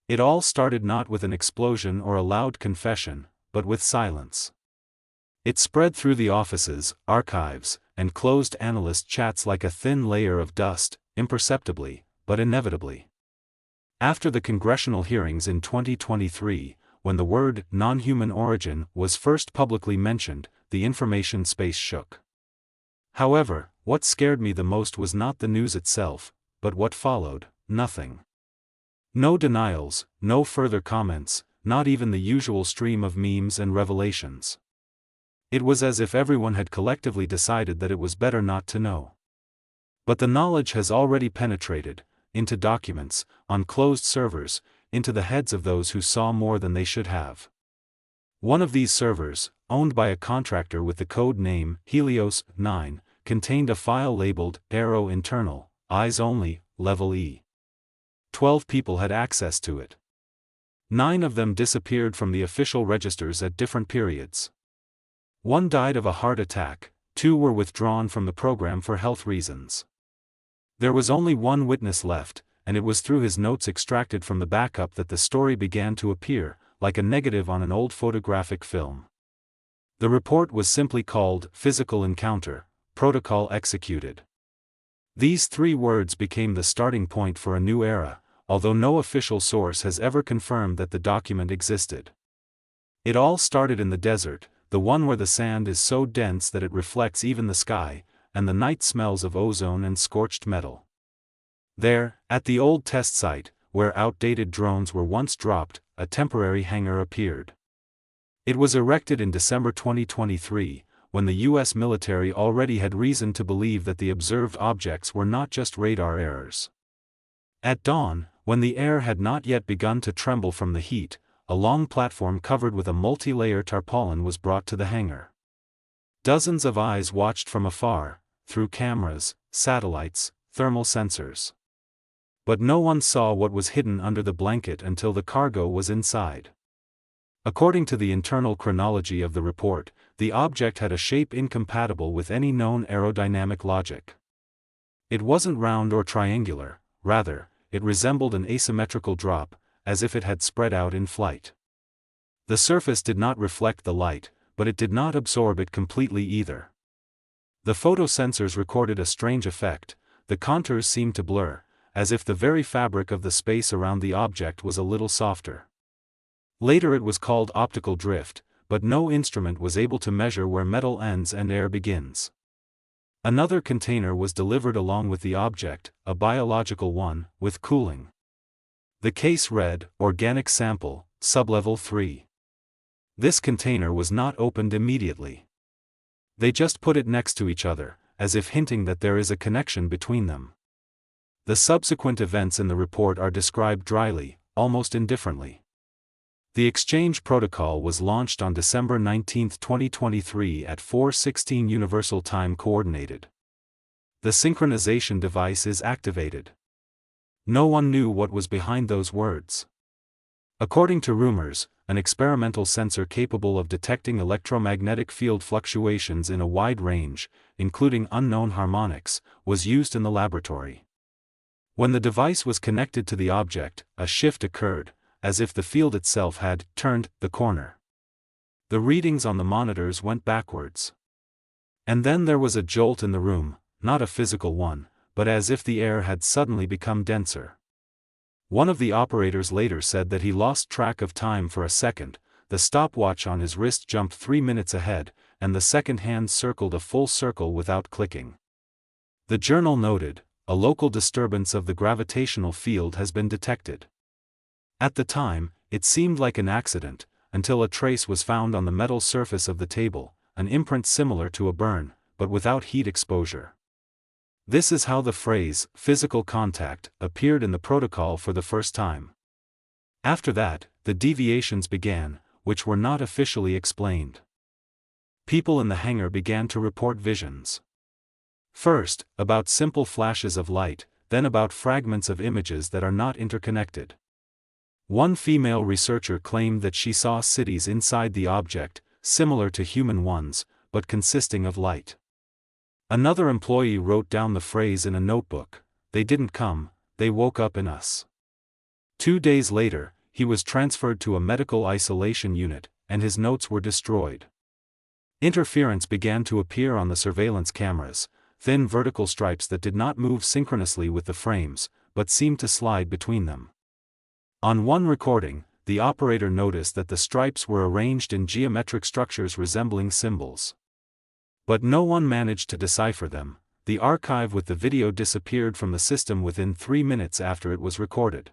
It all started not with an explosion or a loud confession, but with silence. It spread through the offices, archives, and closed analyst chats like a thin layer of dust, imperceptibly, but inevitably. After the congressional hearings in 2023, when the word non-human origin was first publicly mentioned, the information space shook. However, what scared me the most was not the news itself, but what followed: nothing. No denials, no further comments, not even the usual stream of memes and revelations. It was as if everyone had collectively decided that it was better not to know. But the knowledge has already penetrated into documents, on closed servers, into the heads of those who saw more than they should have. One of these servers, owned by a contractor with the code name Helios 9, contained a file labeled Aero Internal, Eyes Only, Level E. 12 people had access to it. 9 of them disappeared from the official registers at different periods. 1 died of a heart attack, 2 were withdrawn from the program for health reasons. There was only one witness left, and it was through his notes extracted from the backup that the story began to appear, like a negative on an old photographic film. The report was simply called Physical Encounter, Protocol Executed. These 3 words became the starting point for a new era, although no official source has ever confirmed that the document existed. It all started in the desert, the one where the sand is so dense that it reflects even the sky, and the night smells of ozone and scorched metal. There, at the old test site, where outdated drones were once dropped, a temporary hangar appeared. It was erected in December 2023, when the U.S. military already had reason to believe that the observed objects were not just radar errors. At dawn, when the air had not yet begun to tremble from the heat, a long platform covered with a multi-layer tarpaulin was brought to the hangar. Dozens of eyes watched from afar, through cameras, satellites, thermal sensors. But no one saw what was hidden under the blanket until the cargo was inside. According to the internal chronology of the report, the object had a shape incompatible with any known aerodynamic logic. It wasn't round or triangular, rather, it resembled an asymmetrical drop, as if it had spread out in flight. The surface did not reflect the light, but it did not absorb it completely either. The photosensors recorded a strange effect: the contours seemed to blur, as if the very fabric of the space around the object was a little softer. Later it was called optical drift, but no instrument was able to measure where metal ends and air begins. Another container was delivered along with the object, a biological one, with cooling. The case read, Organic Sample, Sublevel 3. This container was not opened immediately. They just put it next to each other, as if hinting that there is a connection between them. The subsequent events in the report are described dryly, almost indifferently. The exchange protocol was launched on December 19, 2023 at 4:16 Universal Time Coordinated. The synchronization device is activated. No one knew what was behind those words. According to rumors, an experimental sensor capable of detecting electromagnetic field fluctuations in a wide range, including unknown harmonics, was used in the laboratory. When the device was connected to the object, a shift occurred, as if the field itself had turned the corner. The readings on the monitors went backwards. And then there was a jolt in the room, not a physical one, but as if the air had suddenly become denser. One of the operators later said that he lost track of time for a second. The stopwatch on his wrist jumped 3 minutes ahead, and the second hand circled a full circle without clicking. The journal noted, a local disturbance of the gravitational field has been detected. At the time, it seemed like an accident, until a trace was found on the metal surface of the table, an imprint similar to a burn, but without heat exposure. This is how the phrase, physical contact, appeared in the protocol for the first time. After that, the deviations began, which were not officially explained. People in the hangar began to report visions. First, about simple flashes of light, then about fragments of images that are not interconnected. One female researcher claimed that she saw cities inside the object, similar to human ones, but consisting of light. Another employee wrote down the phrase in a notebook: "They didn't come, they woke up in us." 2 days later, he was transferred to a medical isolation unit, and his notes were destroyed. Interference began to appear on the surveillance cameras, thin vertical stripes that did not move synchronously with the frames, but seemed to slide between them. On one recording, the operator noticed that the stripes were arranged in geometric structures resembling symbols. But no one managed to decipher them. The archive with the video disappeared from the system within 3 minutes after it was recorded.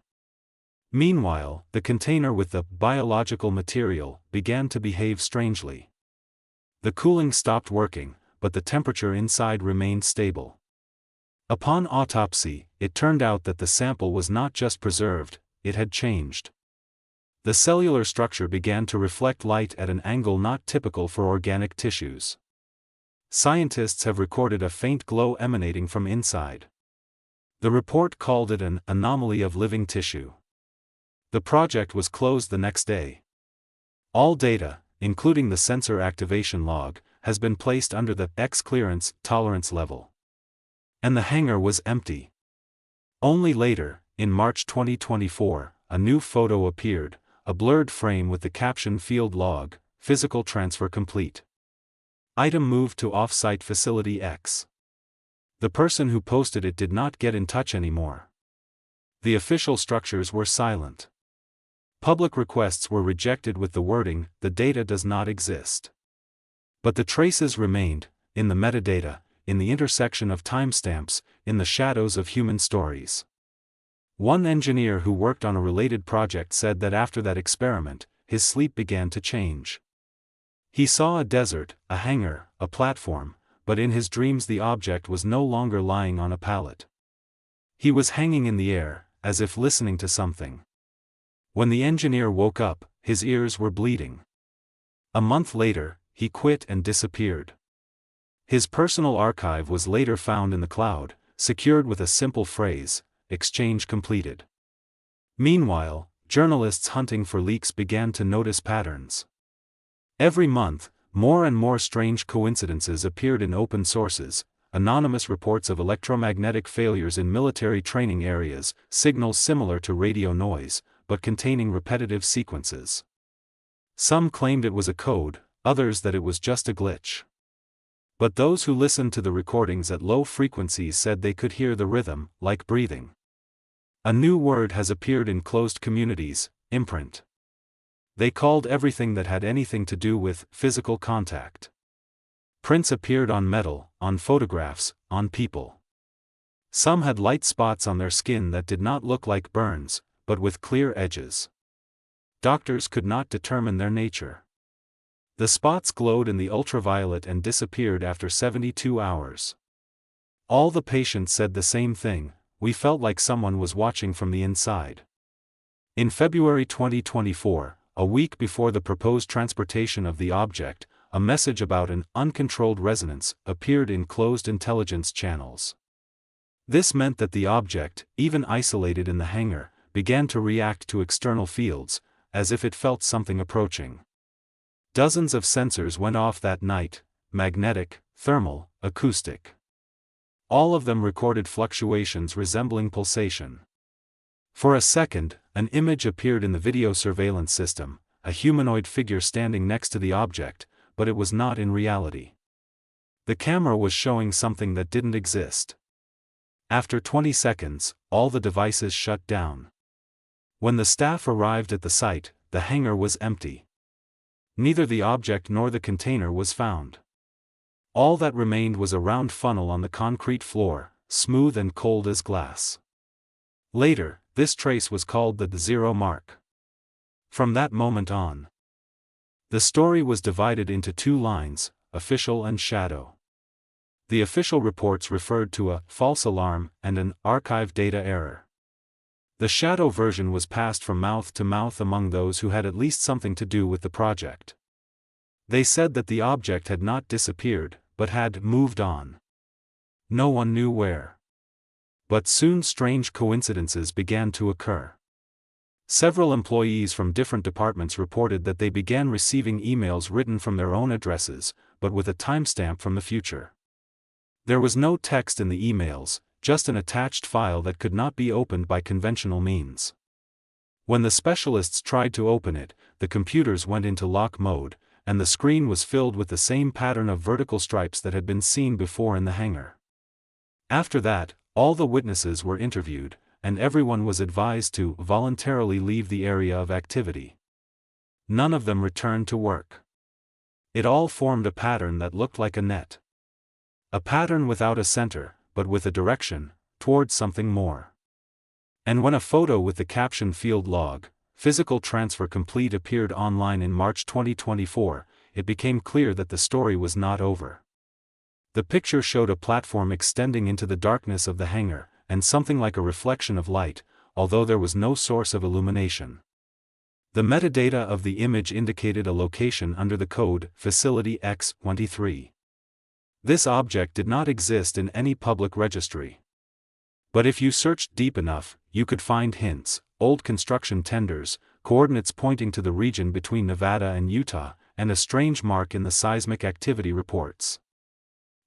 Meanwhile, the container with the biological material began to behave strangely. The cooling stopped working, but the temperature inside remained stable. Upon autopsy, it turned out that the sample was not just preserved, it had changed. The cellular structure began to reflect light at an angle not typical for organic tissues. Scientists have recorded a faint glow emanating from inside. The report called it an anomaly of living tissue. The project was closed the next day. All data, including the sensor activation log, has been placed under the X clearance tolerance level. And the hangar was empty. Only later, in March 2024, a new photo appeared, a blurred frame with the caption Field Log, Physical Transfer Complete. Item moved to Off-Site Facility X. The person who posted it did not get in touch anymore. The official structures were silent. Public requests were rejected with the wording, "The data does not exist." But the traces remained, in the metadata, in the intersection of timestamps, in the shadows of human stories. One engineer who worked on a related project said that after that experiment, his sleep began to change. He saw a desert, a hangar, a platform, but in his dreams the object was no longer lying on a pallet. He was hanging in the air, as if listening to something. When the engineer woke up, his ears were bleeding. A month later, he quit and disappeared. His personal archive was later found in the cloud, secured with a simple phrase, "Exchange completed." Meanwhile, journalists hunting for leaks began to notice patterns. Every month, more and more strange coincidences appeared in open sources, anonymous reports of electromagnetic failures in military training areas, signals similar to radio noise, but containing repetitive sequences. Some claimed it was a code, others that it was just a glitch. But those who listened to the recordings at low frequencies said they could hear the rhythm, like breathing. A new word has appeared in closed communities, imprint. They called everything that had anything to do with physical contact. Prints appeared on metal, on photographs, on people. Some had light spots on their skin that did not look like burns, but with clear edges. Doctors could not determine their nature. The spots glowed in the ultraviolet and disappeared after 72 hours. All the patients said the same thing, "We felt like someone was watching from the inside." In February 2024, a week before the proposed transportation of the object, a message about an uncontrolled resonance appeared in closed intelligence channels. This meant that the object, even isolated in the hangar, began to react to external fields, as if it felt something approaching. Dozens of sensors went off that night, magnetic, thermal, acoustic. All of them recorded fluctuations resembling pulsation. For a second, an image appeared in the video surveillance system, a humanoid figure standing next to the object, but it was not in reality. The camera was showing something that didn't exist. After 20 seconds, all the devices shut down. When the staff arrived at the site, the hangar was empty. Neither the object nor the container was found. All that remained was a round funnel on the concrete floor, smooth and cold as glass. Later, this trace was called the zero mark. From that moment on, the story was divided into two lines, official and shadow. The official reports referred to a false alarm and an archive data error. The shadow version was passed from mouth to mouth among those who had at least something to do with the project. They said that the object had not disappeared, but had moved on. No one knew where. But soon strange coincidences began to occur. Several employees from different departments reported that they began receiving emails written from their own addresses, but with a timestamp from the future. There was no text in the emails, just an attached file that could not be opened by conventional means. When the specialists tried to open it, the computers went into lock mode, and the screen was filled with the same pattern of vertical stripes that had been seen before in the hangar. After that, all the witnesses were interviewed, and everyone was advised to voluntarily leave the area of activity. None of them returned to work. It all formed a pattern that looked like a net. A pattern without a center, but with a direction, towards something more. And when a photo with the caption "Field Log, Physical Transfer Complete" appeared online in March 2024, it became clear that the story was not over. The picture showed a platform extending into the darkness of the hangar, and something like a reflection of light, although there was no source of illumination. The metadata of the image indicated a location under the code Facility X-23. This object did not exist in any public registry. But if you searched deep enough, you could find hints, old construction tenders, coordinates pointing to the region between Nevada and Utah, and a strange mark in the seismic activity reports.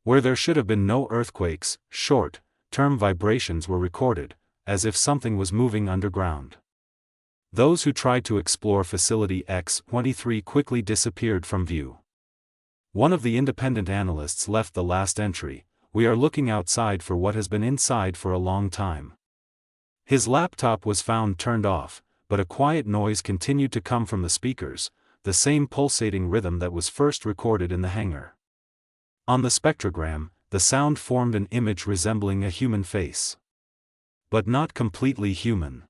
Where there should have been no earthquakes, short-term vibrations were recorded, as if something was moving underground. Those who tried to explore Facility X-23 quickly disappeared from view. One of the independent analysts left the last entry: "We are looking outside for what has been inside for a long time." His laptop was found turned off, but a quiet noise continued to come from the speakers, the same pulsating rhythm that was first recorded in the hangar. On the spectrogram, the sound formed an image resembling a human face. But not completely human.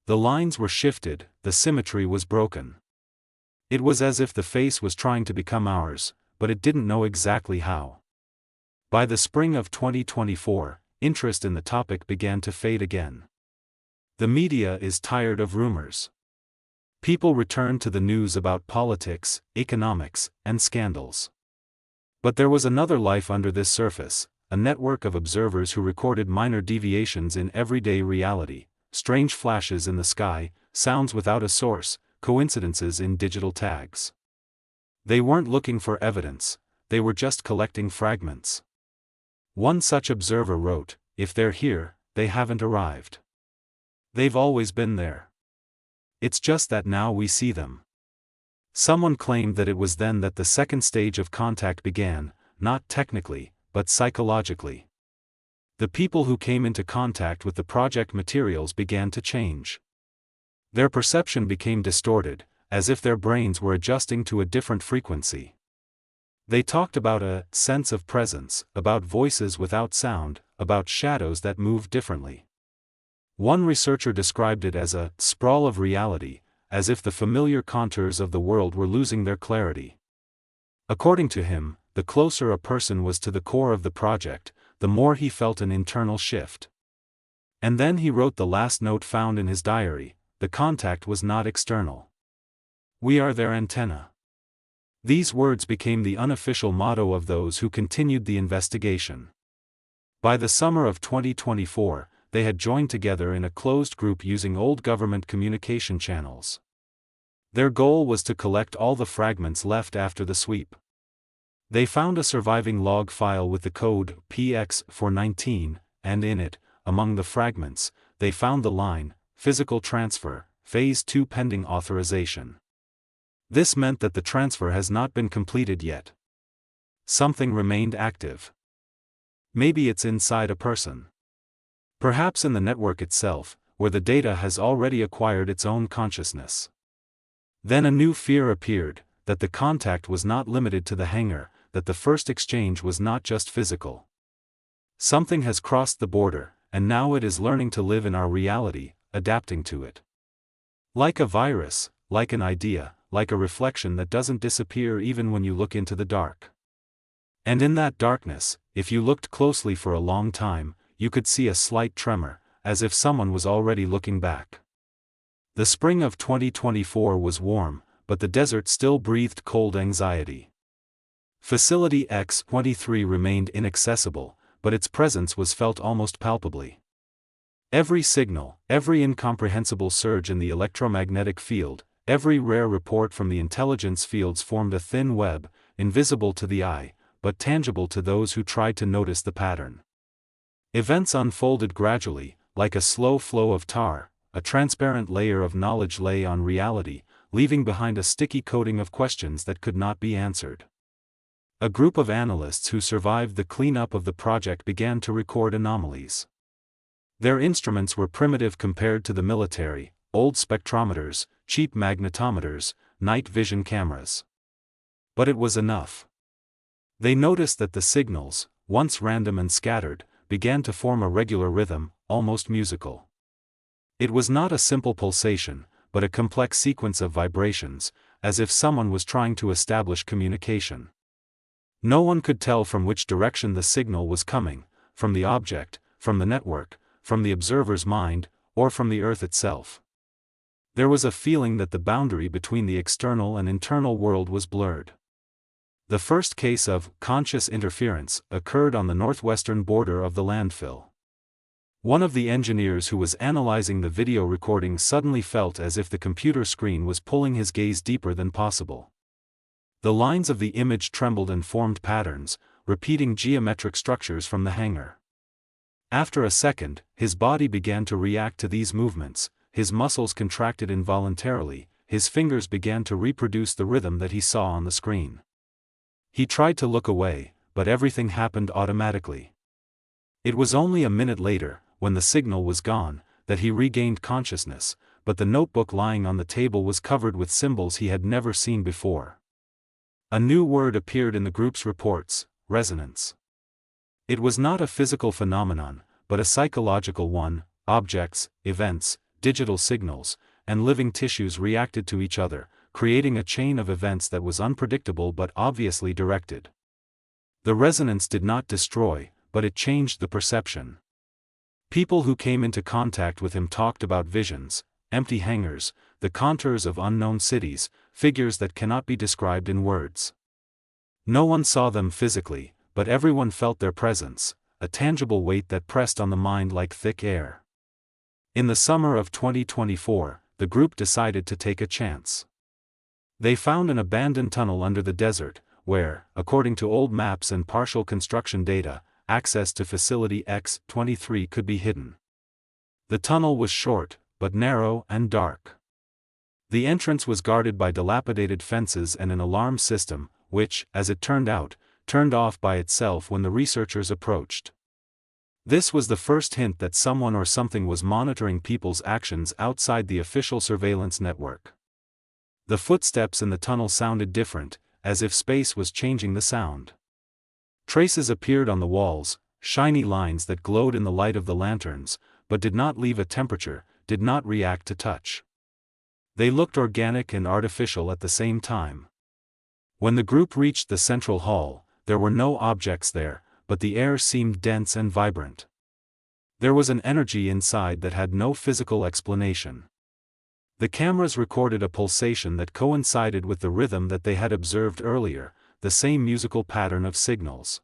The lines were shifted, the symmetry was broken. It was as if the face was trying to become ours, but it didn't know exactly how. By the spring of 2024, interest in the topic began to fade again. The media is tired of rumors. People return to the news about politics, economics, and scandals. But there was another life under this surface, a network of observers who recorded minor deviations in everyday reality, strange flashes in the sky, sounds without a source, coincidences in digital tags. They weren't looking for evidence, they were just collecting fragments. One such observer wrote, "If they're here, they haven't arrived. They've always been there. It's just that now we see them." Someone claimed that it was then that the second stage of contact began, not technically, but psychologically. The people who came into contact with the project materials began to change. Their perception became distorted, as if their brains were adjusting to a different frequency. They talked about a sense of presence, about voices without sound, about shadows that moved differently. One researcher described it as a sprawl of reality, as if the familiar contours of the world were losing their clarity. According to him, the closer a person was to the core of the project, the more he felt an internal shift. And then he wrote the last note found in his diary: "The contact was not external. We are their antenna." These words became the unofficial motto of those who continued the investigation. By the summer of 2024, they had joined together in a closed group using old government communication channels. Their goal was to collect all the fragments left after the sweep. They found a surviving log file with the code PX419, and in it, among the fragments, they found the line, "Physical Transfer, Phase 2 pending authorization." This meant that the transfer has not been completed yet. Something remained active. Maybe it's inside a person. Perhaps in the network itself, where the data has already acquired its own consciousness. Then a new fear appeared, that the contact was not limited to the hangar, that the first exchange was not just physical. Something has crossed the border, and now it is learning to live in our reality, adapting to it. Like a virus, like an idea, like a reflection that doesn't disappear even when you look into the dark. And in that darkness, if you looked closely for a long time, you could see a slight tremor, as if someone was already looking back. The spring of 2024 was warm, but the desert still breathed cold anxiety. Facility X-23 remained inaccessible, but its presence was felt almost palpably. Every signal, every incomprehensible surge in the electromagnetic field, every rare report from the intelligence fields formed a thin web, invisible to the eye, but tangible to those who tried to notice the pattern. Events unfolded gradually, like a slow flow of tar, a transparent layer of knowledge lay on reality, leaving behind a sticky coating of questions that could not be answered. A group of analysts who survived the cleanup of the project began to record anomalies. Their instruments were primitive compared to the military, old spectrometers, cheap magnetometers, night vision cameras. But it was enough. They noticed that the signals, once random and scattered, began to form a regular rhythm, almost musical. It was not a simple pulsation, but a complex sequence of vibrations, as if someone was trying to establish communication. No one could tell from which direction the signal was coming, from the object, from the network, from the observer's mind, or from the Earth itself. There was a feeling that the boundary between the external and internal world was blurred. The first case of conscious interference occurred on the northwestern border of the landfill. One of the engineers who was analyzing the video recording suddenly felt as if the computer screen was pulling his gaze deeper than possible. The lines of the image trembled and formed patterns, repeating geometric structures from the hangar. After a second, his body began to react to these movements, his muscles contracted involuntarily, his fingers began to reproduce the rhythm that he saw on the screen. He tried to look away, but everything happened automatically. It was only a minute later, when the signal was gone, that he regained consciousness, but the notebook lying on the table was covered with symbols he had never seen before. A new word appeared in the group's reports: resonance. It was not a physical phenomenon, but a psychological one. Objects, events, digital signals, and living tissues reacted to each other, creating a chain of events that was unpredictable but obviously directed. The resonance did not destroy, but it changed the perception. People who came into contact with him talked about visions, empty hangars, the contours of unknown cities, figures that cannot be described in words. No one saw them physically, but everyone felt their presence, a tangible weight that pressed on the mind like thick air. In the summer of 2024, the group decided to take a chance. They found an abandoned tunnel under the desert, where, according to old maps and partial construction data, access to Facility X-23 could be hidden. The tunnel was short, but narrow and dark. The entrance was guarded by dilapidated fences and an alarm system, which, as it turned out, turned off by itself when the researchers approached. This was the first hint that someone or something was monitoring people's actions outside the official surveillance network. The footsteps in the tunnel sounded different, as if space was changing the sound. Traces appeared on the walls, shiny lines that glowed in the light of the lanterns, but did not leave a temperature, did not react to touch. They looked organic and artificial at the same time. When the group reached the central hall, there were no objects there, but the air seemed dense and vibrant. There was an energy inside that had no physical explanation. The cameras recorded a pulsation that coincided with the rhythm that they had observed earlier, the same musical pattern of signals.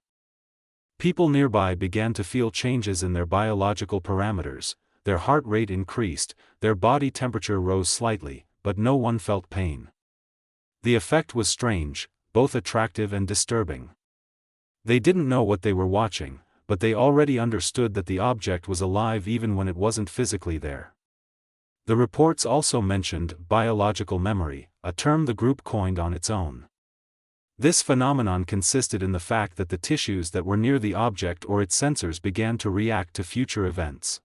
People nearby began to feel changes in their biological parameters, their heart rate increased, their body temperature rose slightly, but no one felt pain. The effect was strange, both attractive and disturbing. They didn't know what they were watching, but they already understood that the object was alive even when it wasn't physically there. The reports also mentioned biological memory, a term the group coined on its own. This phenomenon consisted in the fact that the tissues that were near the object or its sensors began to react to future events.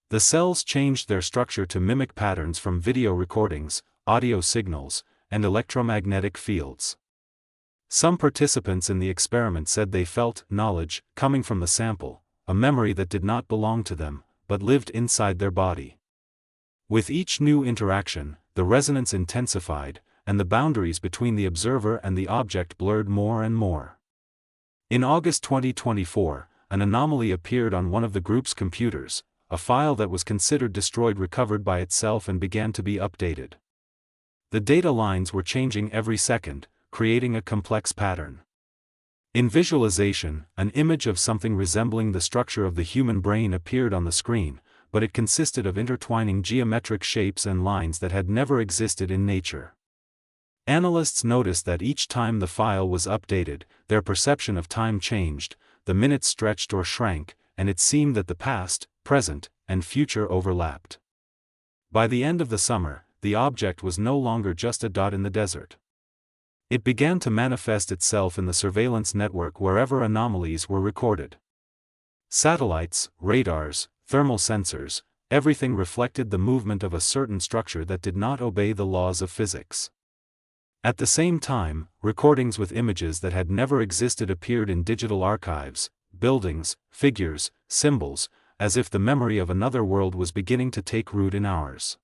The cells changed their structure to mimic patterns from video recordings, audio signals, and electromagnetic fields. Some participants in the experiment said they felt knowledge coming from the sample, a memory that did not belong to them, but lived inside their body. With each new interaction, the resonance intensified, and the boundaries between the observer and the object blurred more and more. In August 2024, an anomaly appeared on one of the group's computers, a file that was considered destroyed recovered by itself and began to be updated. The data lines were changing every second, creating a complex pattern. In visualization, an image of something resembling the structure of the human brain appeared on the screen, but it consisted of intertwining geometric shapes and lines that had never existed in nature. Analysts noticed that each time the file was updated, their perception of time changed, the minutes stretched or shrank, and it seemed that the past, present, and future overlapped. By the end of the summer, the object was no longer just a dot in the desert. It began to manifest itself in the surveillance network wherever anomalies were recorded. Satellites, radars, thermal sensors, everything reflected the movement of a certain structure that did not obey the laws of physics. At the same time, recordings with images that had never existed appeared in digital archives, buildings, figures, symbols, as if the memory of another world was beginning to take root in ours.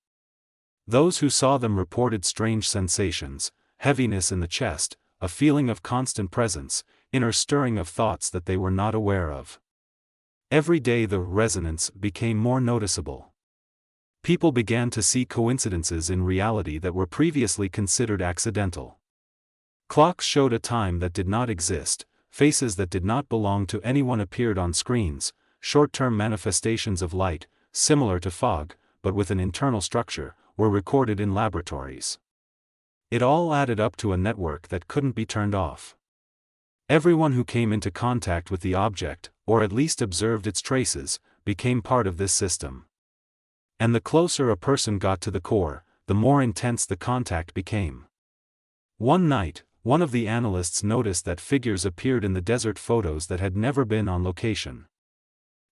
Those who saw them reported strange sensations, heaviness in the chest, a feeling of constant presence, inner stirring of thoughts that they were not aware of. Every day the resonance became more noticeable. People began to see coincidences in reality that were previously considered accidental. Clocks showed a time that did not exist, faces that did not belong to anyone appeared on screens, short-term manifestations of light, similar to fog, but with an internal structure, were recorded in laboratories. It all added up to a network that couldn't be turned off. Everyone who came into contact with the object, or at least observed its traces, became part of this system. And the closer a person got to the core, the more intense the contact became. One night, one of the analysts noticed that figures appeared in the desert photos that had never been on location.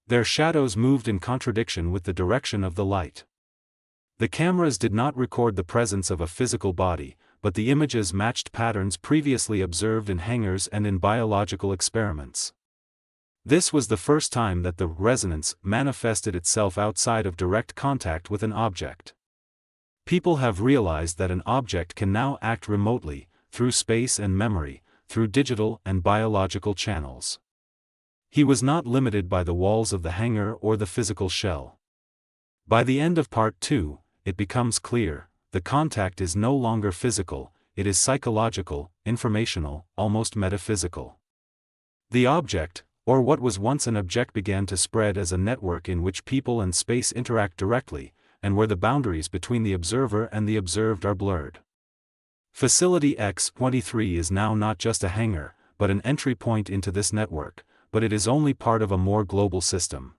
Their shadows moved in contradiction with the direction of the light. The cameras did not record the presence of a physical body, but the images matched patterns previously observed in hangars and in biological experiments. This was the first time that the resonance manifested itself outside of direct contact with an object. People have realized that an object can now act remotely, through space and memory, through digital and biological channels. He was not limited by the walls of the hangar or the physical shell. By the end of part 2, it becomes clear, the contact is no longer physical, it is psychological, informational, almost metaphysical. The object, or what was once an object, began to spread as a network in which people and space interact directly, and where the boundaries between the observer and the observed are blurred. Facility X-23 is now not just a hangar, but an entry point into this network, but it is only part of a more global system.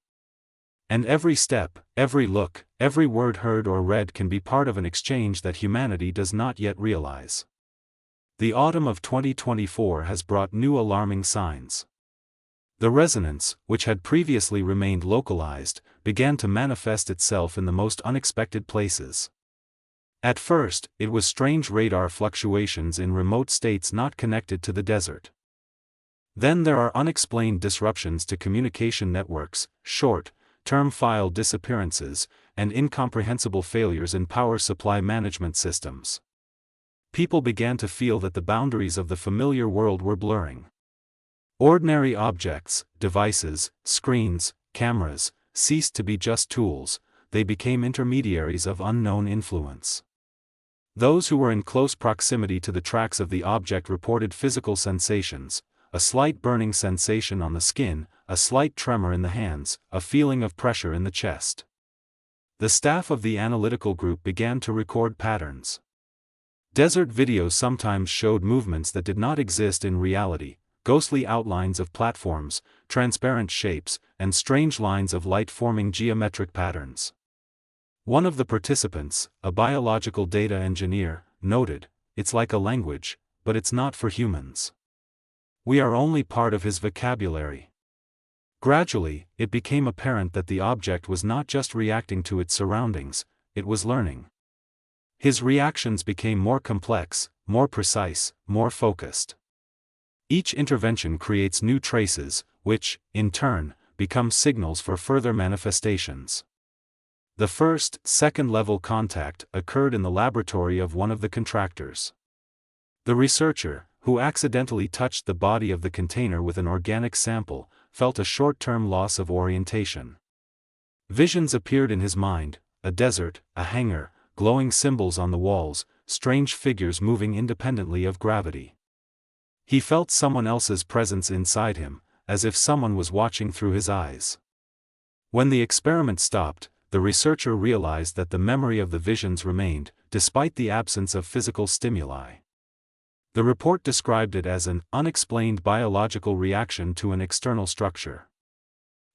And every step, every look, every word heard or read can be part of an exchange that humanity does not yet realize. The autumn of 2024 has brought new alarming signs. The resonance, which had previously remained localized, began to manifest itself in the most unexpected places. At first, it was strange radar fluctuations in remote states not connected to the desert. Then there are unexplained disruptions to communication networks, short-term file disappearances, and incomprehensible failures in power supply management systems. People began to feel that the boundaries of the familiar world were blurring. Ordinary objects, devices, screens, cameras, ceased to be just tools, they became intermediaries of unknown influence. Those who were in close proximity to the tracks of the object reported physical sensations, a slight burning sensation on the skin, a slight tremor in the hands, a feeling of pressure in the chest. The staff of the analytical group began to record patterns. Desert videos sometimes showed movements that did not exist in reality, ghostly outlines of platforms, transparent shapes, and strange lines of light forming geometric patterns. One of the participants, a biological data engineer, noted, "It's like a language, but it's not for humans. We are only part of his vocabulary." Gradually, it became apparent that the object was not just reacting to its surroundings, it was learning. His reactions became more complex, more precise, more focused. Each intervention creates new traces, which, in turn, become signals for further manifestations. The first, second-level contact occurred in the laboratory of one of the contractors. The researcher, who accidentally touched the body of the container with an organic sample, felt a short-term loss of orientation. Visions appeared in his mind, a desert, a hangar, glowing symbols on the walls, strange figures moving independently of gravity. He felt someone else's presence inside him, as if someone was watching through his eyes. When the experiment stopped, the researcher realized that the memory of the visions remained, despite the absence of physical stimuli. The report described it as an unexplained biological reaction to an external structure.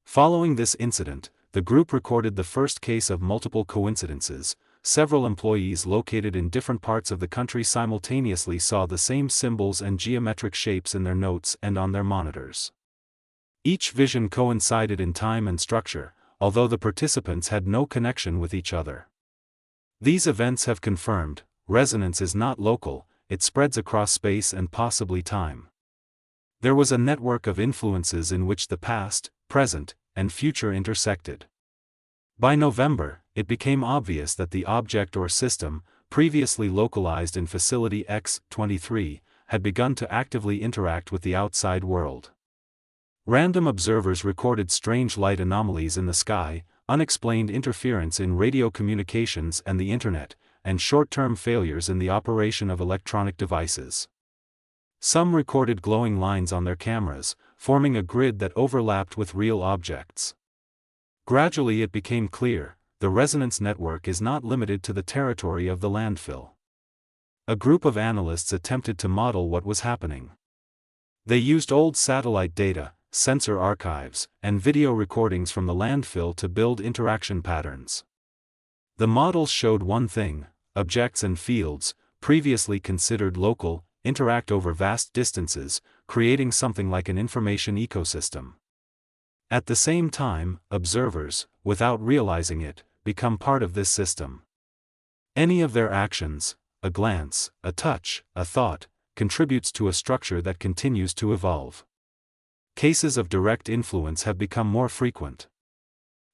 Following this incident, the group recorded the first case of multiple coincidences, several employees located in different parts of the country simultaneously saw the same symbols and geometric shapes in their notes and on their monitors. Each vision coincided in time and structure, although the participants had no connection with each other. These events have confirmed, resonance is not local, it spreads across space and possibly time. There was a network of influences in which the past, present, and future intersected. By November, it became obvious that the object or system, previously localized in Facility X-23, had begun to actively interact with the outside world. Random observers recorded strange light anomalies in the sky, unexplained interference in radio communications and the Internet, and short-term failures in the operation of electronic devices. Some recorded glowing lines on their cameras, forming a grid that overlapped with real objects. Gradually it became clear, the resonance network is not limited to the territory of the landfill. A group of analysts attempted to model what was happening. They used old satellite data, sensor archives, and video recordings from the landfill to build interaction patterns. The models showed one thing: objects and fields, previously considered local, interact over vast distances, creating something like an information ecosystem. At the same time, observers, without realizing it, become part of this system. Any of their actions, a glance, a touch, a thought, contributes to a structure that continues to evolve. Cases of direct influence have become more frequent.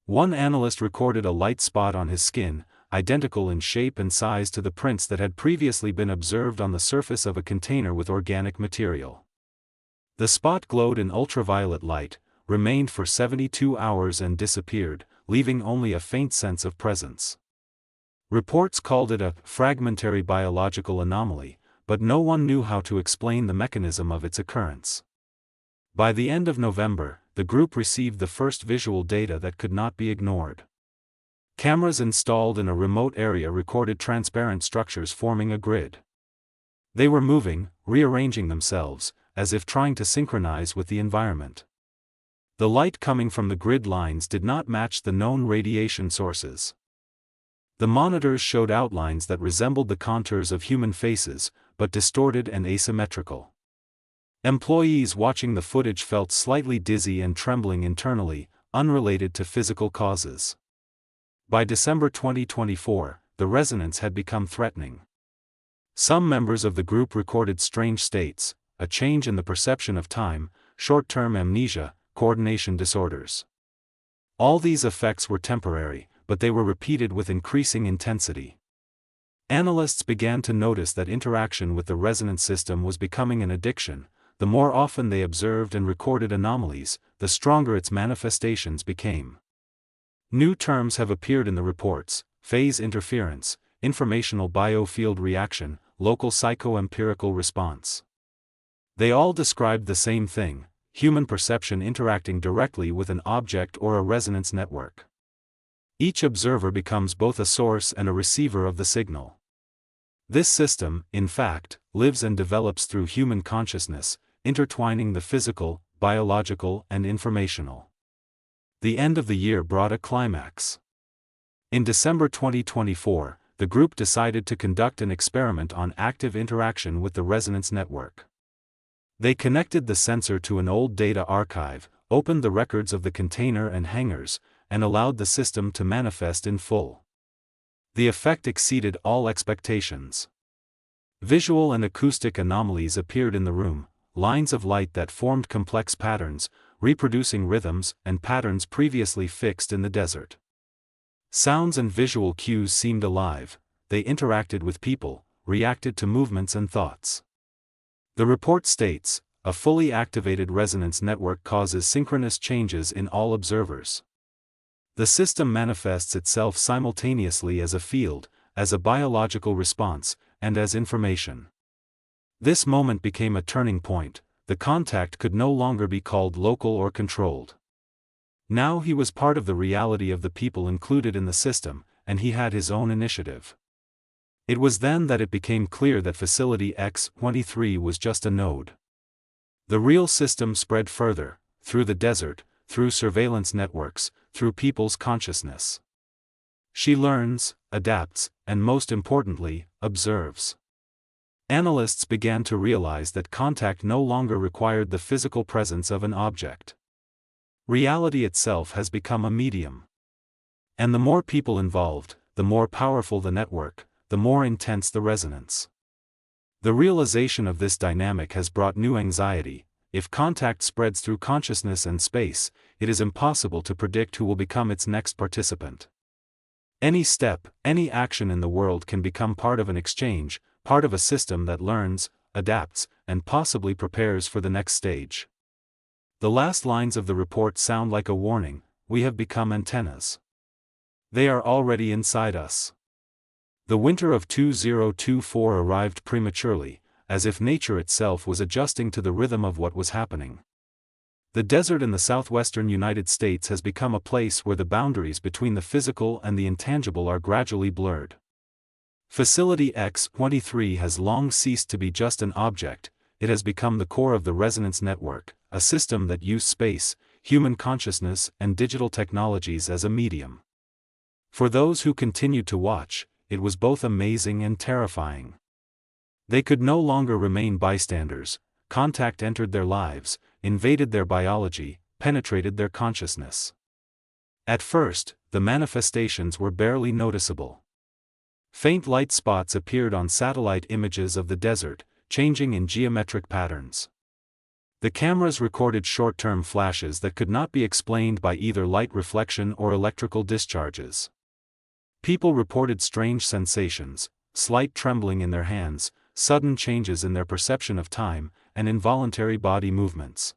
One analyst recorded a light spot on his skin, identical in shape and size to the prints that had previously been observed on the surface of a container with organic material. The spot glowed in ultraviolet light, remained for 72 hours and disappeared, leaving only a faint sense of presence. Reports called it a fragmentary biological anomaly, but no one knew how to explain the mechanism of its occurrence. By the end of November, the group received the first visual data that could not be ignored. Cameras installed in a remote area recorded transparent structures forming a grid. They were moving, rearranging themselves, as if trying to synchronize with the environment. The light coming from the grid lines did not match the known radiation sources. The monitors showed outlines that resembled the contours of human faces, but distorted and asymmetrical. Employees watching the footage felt slightly dizzy and trembling internally, unrelated to physical causes. By December 2024, the resonance had become threatening. Some members of the group recorded strange states, a change in the perception of time, short-term amnesia, coordination disorders. All these effects were temporary, but they were repeated with increasing intensity. Analysts began to notice that interaction with the resonance system was becoming an addiction. The more often they observed and recorded anomalies, the stronger its manifestations became. New terms have appeared in the reports: phase interference, informational biofield reaction, local psychoempirical response. They all described the same thing: human perception interacting directly with an object or a resonance network. Each observer becomes both a source and a receiver of the signal. This system, in fact, lives and develops through human consciousness, intertwining the physical, biological, and informational. The end of the year brought a climax. In December 2024, the group decided to conduct an experiment on active interaction with the resonance network. They connected the sensor to an old data archive, opened the records of the container and hangars, and allowed the system to manifest in full. The effect exceeded all expectations. Visual and acoustic anomalies appeared in the room, lines of light that formed complex patterns, reproducing rhythms and patterns previously fixed in the desert. Sounds and visual cues seemed alive, they interacted with people, reacted to movements and thoughts. The report states, a fully activated resonance network causes synchronous changes in all observers. The system manifests itself simultaneously as a field, as a biological response, and as information. This moment became a turning point. The contact could no longer be called local or controlled. Now he was part of the reality of the people included in the system, and he had his own initiative. It was then that it became clear that Facility X-23 was just a node. The real system spread further, through the desert, through surveillance networks, through people's consciousness. She learns, adapts, and most importantly, observes. Analysts began to realize that contact no longer required the physical presence of an object. Reality itself has become a medium. And the more people involved, the more powerful the network, the more intense the resonance. The realization of this dynamic has brought new anxiety. If contact spreads through consciousness and space, it is impossible to predict who will become its next participant. Any step, any action in the world can become part of an exchange, part of a system that learns, adapts, and possibly prepares for the next stage. The last lines of the report sound like a warning: we have become antennas. They are already inside us. The winter of 2024 arrived prematurely, as if nature itself was adjusting to the rhythm of what was happening. The desert in the southwestern United States has become a place where the boundaries between the physical and the intangible are gradually blurred. Facility X-23 has long ceased to be just an object, it has become the core of the resonance network, a system that uses space, human consciousness, and digital technologies as a medium. For those who continued to watch, it was both amazing and terrifying. They could no longer remain bystanders. Contact entered their lives, invaded their biology, penetrated their consciousness. At first, the manifestations were barely noticeable. Faint light spots appeared on satellite images of the desert, changing in geometric patterns. The cameras recorded short-term flashes that could not be explained by either light reflection or electrical discharges. People reported strange sensations, slight trembling in their hands, sudden changes in their perception of time, and involuntary body movements.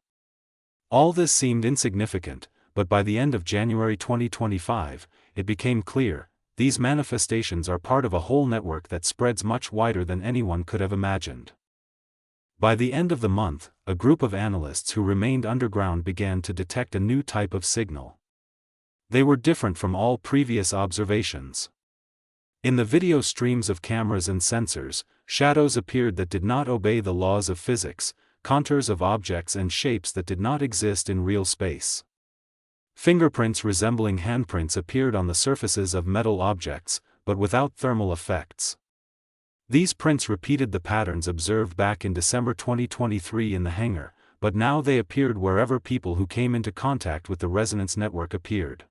All this seemed insignificant, but by the end of January 2025, it became clear: these manifestations are part of a whole network that spreads much wider than anyone could have imagined. By the end of the month, a group of analysts who remained underground began to detect a new type of signal. They were different from all previous observations. In the video streams of cameras and sensors, shadows appeared that did not obey the laws of physics, contours of objects and shapes that did not exist in real space. Fingerprints resembling handprints appeared on the surfaces of metal objects, but without thermal effects. These prints repeated the patterns observed back in December 2023 in the hangar, but now they appeared wherever people who came into contact with the resonance network appeared.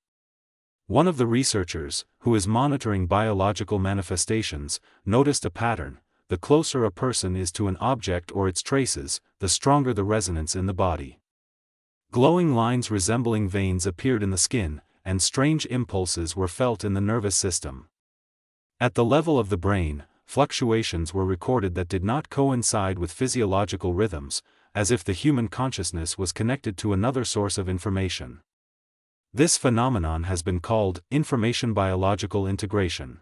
One of the researchers, who is monitoring biological manifestations, noticed a pattern: the closer a person is to an object or its traces, the stronger the resonance in the body. Glowing lines resembling veins appeared in the skin, and strange impulses were felt in the nervous system. At the level of the brain, fluctuations were recorded that did not coincide with physiological rhythms, as if the human consciousness was connected to another source of information. This phenomenon has been called information biological integration.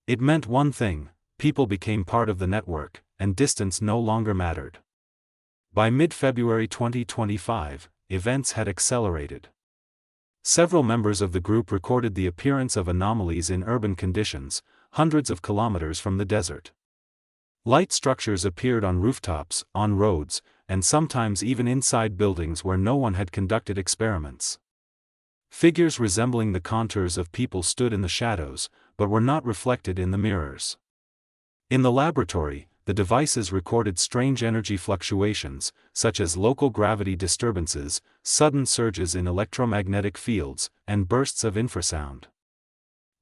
It meant one thing: people became part of the network, and distance no longer mattered. By mid-February 2025, events had accelerated. Several members of the group recorded the appearance of anomalies in urban conditions, hundreds of kilometers from the desert. Light structures appeared on rooftops, on roads, and sometimes even inside buildings where no one had conducted experiments. Figures resembling the contours of people stood in the shadows, but were not reflected in the mirrors. In the laboratory, the devices recorded strange energy fluctuations, such as local gravity disturbances, sudden surges in electromagnetic fields, and bursts of infrasound.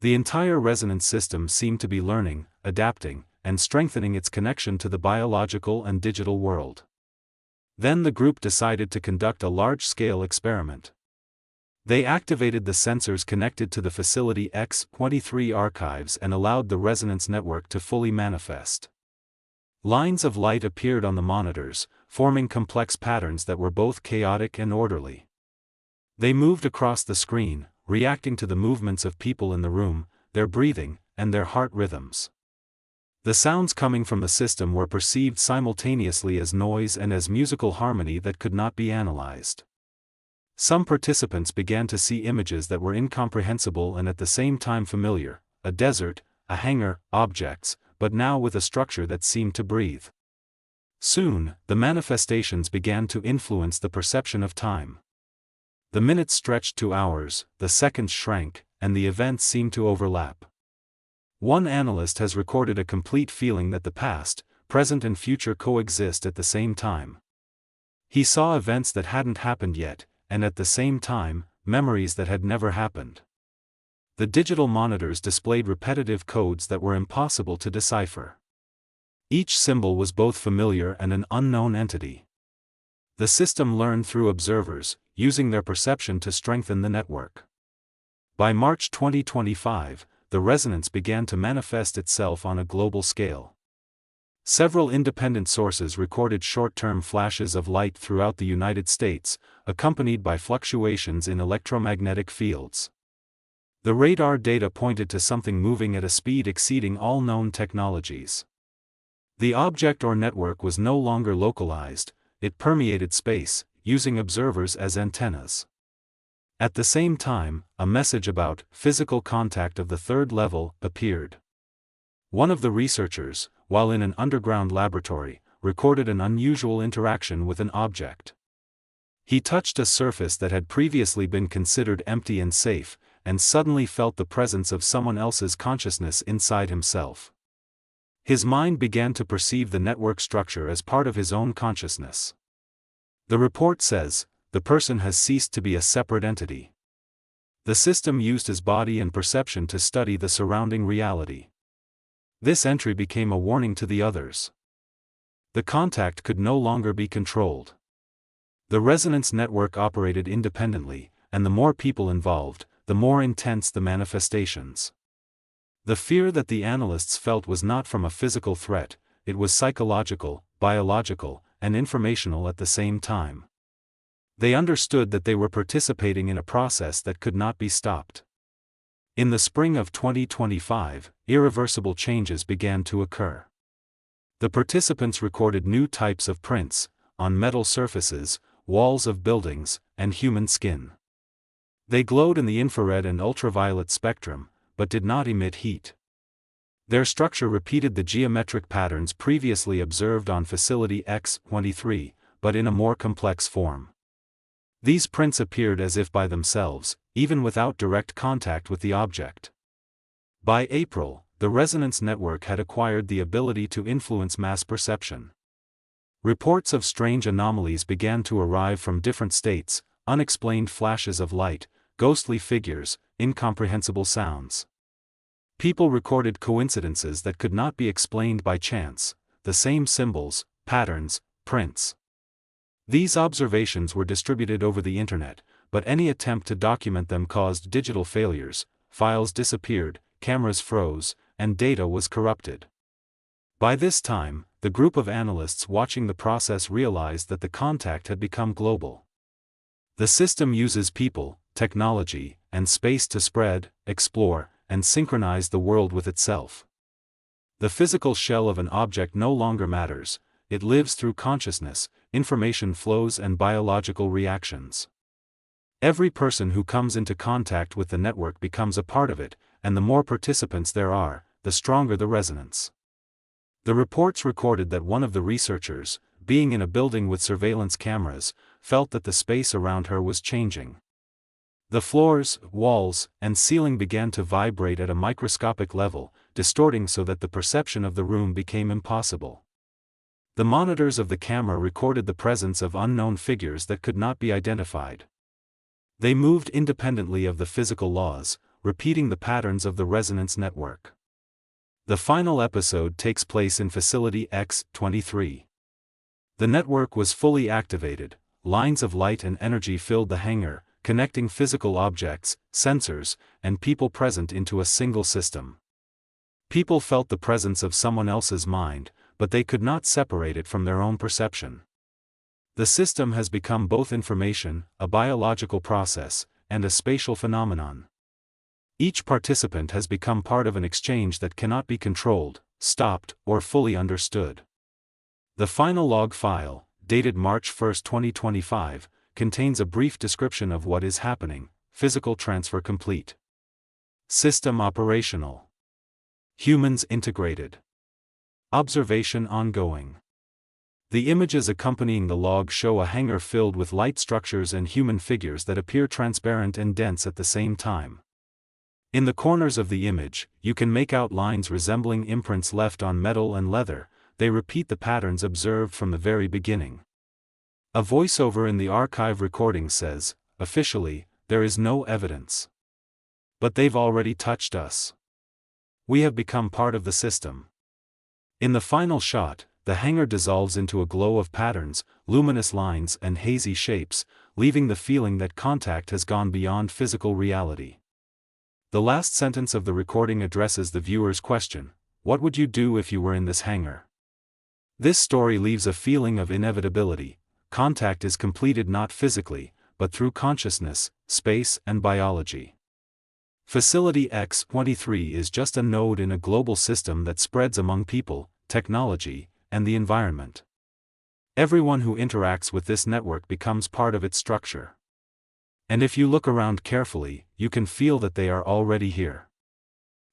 The entire resonance system seemed to be learning, adapting, and strengthening its connection to the biological and digital world. Then the group decided to conduct a large-scale experiment. They activated the sensors connected to the Facility X-23 archives and allowed the resonance network to fully manifest. Lines of light appeared on the monitors, forming complex patterns that were both chaotic and orderly. They moved across the screen, reacting to the movements of people in the room, their breathing, and their heart rhythms. The sounds coming from the system were perceived simultaneously as noise and as musical harmony that could not be analyzed. Some participants began to see images that were incomprehensible and at the same time familiar: a desert, a hangar, objects, but now with a structure that seemed to breathe. Soon, the manifestations began to influence the perception of time. The minutes stretched to hours, the seconds shrank, and the events seemed to overlap. One analyst has recorded a complete feeling that the past, present and future coexist at the same time. He saw events that hadn't happened yet, and at the same time, memories that had never happened. The digital monitors displayed repetitive codes that were impossible to decipher. Each symbol was both familiar and an unknown entity. The system learned through observers, using their perception to strengthen the network. By March 2025, the resonance began to manifest itself on a global scale. Several independent sources recorded short-term flashes of light throughout the United States, accompanied by fluctuations in electromagnetic fields. The radar data pointed to something moving at a speed exceeding all known technologies. The object or network was no longer localized, it permeated space, using observers as antennas. At the same time, a message about physical contact of the third level appeared. One of the researchers, while in an underground laboratory, recorded an unusual interaction with an object. He touched a surface that had previously been considered empty and safe, and suddenly felt the presence of someone else's consciousness inside himself. His mind began to perceive the network structure as part of his own consciousness. The report says, the person has ceased to be a separate entity. The system used his body and perception to study the surrounding reality. This entry became a warning to the others. The contact could no longer be controlled. The resonance network operated independently, and the more people involved, the more intense the manifestations. The fear that the analysts felt was not from a physical threat, it was psychological, biological, and informational at the same time. They understood that they were participating in a process that could not be stopped. In the spring of 2025, irreversible changes began to occur. The participants recorded new types of prints, on metal surfaces, walls of buildings, and human skin. They glowed in the infrared and ultraviolet spectrum, but did not emit heat. Their structure repeated the geometric patterns previously observed on Facility X-23, but in a more complex form. These prints appeared as if by themselves, even without direct contact with the object. By April, the resonance network had acquired the ability to influence mass perception. Reports of strange anomalies began to arrive from different states, unexplained flashes of light, ghostly figures, incomprehensible sounds. People recorded coincidences that could not be explained by chance, the same symbols, patterns, prints. These observations were distributed over the internet, but any attempt to document them caused digital failures, files disappeared, cameras froze, and data was corrupted. By this time, the group of analysts watching the process realized that the contact had become global. The system uses people, technology, and space to spread, explore, and synchronize the world with itself. The physical shell of an object no longer matters, it lives through consciousness, information flows and biological reactions. Every person who comes into contact with the network becomes a part of it, and the more participants there are, the stronger the resonance. The reports recorded that one of the researchers, being in a building with surveillance cameras, felt that the space around her was changing. The floors, walls, and ceiling began to vibrate at a microscopic level, distorting so that the perception of the room became impossible. The monitors of the camera recorded the presence of unknown figures that could not be identified. They moved independently of the physical laws, repeating the patterns of the resonance network. The final episode takes place in Facility X-23. The network was fully activated, lines of light and energy filled the hangar, connecting physical objects, sensors, and people present into a single system. People felt the presence of someone else's mind, but they could not separate it from their own perception. The system has become both information, a biological process, and a spatial phenomenon. Each participant has become part of an exchange that cannot be controlled, stopped, or fully understood. The final log file, dated March 1, 2025, contains a brief description of what is happening. Physical transfer complete. System operational. Humans integrated. Observation ongoing. The images accompanying the log show a hangar filled with light structures and human figures that appear transparent and dense at the same time. In the corners of the image, you can make out lines resembling imprints left on metal and leather. They repeat the patterns observed from the very beginning. A voiceover in the archive recording says, "Officially, there is no evidence. But they've already touched us. We have become part of the system." In the final shot, the hangar dissolves into a glow of patterns, luminous lines and hazy shapes, leaving the feeling that contact has gone beyond physical reality. The last sentence of the recording addresses the viewer's question: what would you do if you were in this hangar? This story leaves a feeling of inevitability. Contact is completed not physically, but through consciousness, space and biology. Facility X-23 is just a node in a global system that spreads among people, technology, and the environment. Everyone who interacts with this network becomes part of its structure. And if you look around carefully, you can feel that they are already here.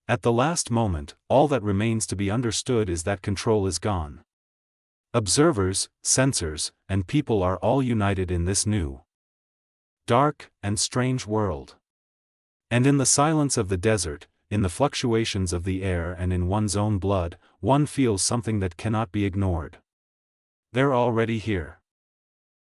At the last moment, all that remains to be understood is that control is gone. Observers, sensors, and people are all united in this new, dark, and strange world. And in the silence of the desert, in the fluctuations of the air and in one's own blood, one feels something that cannot be ignored. They're already here.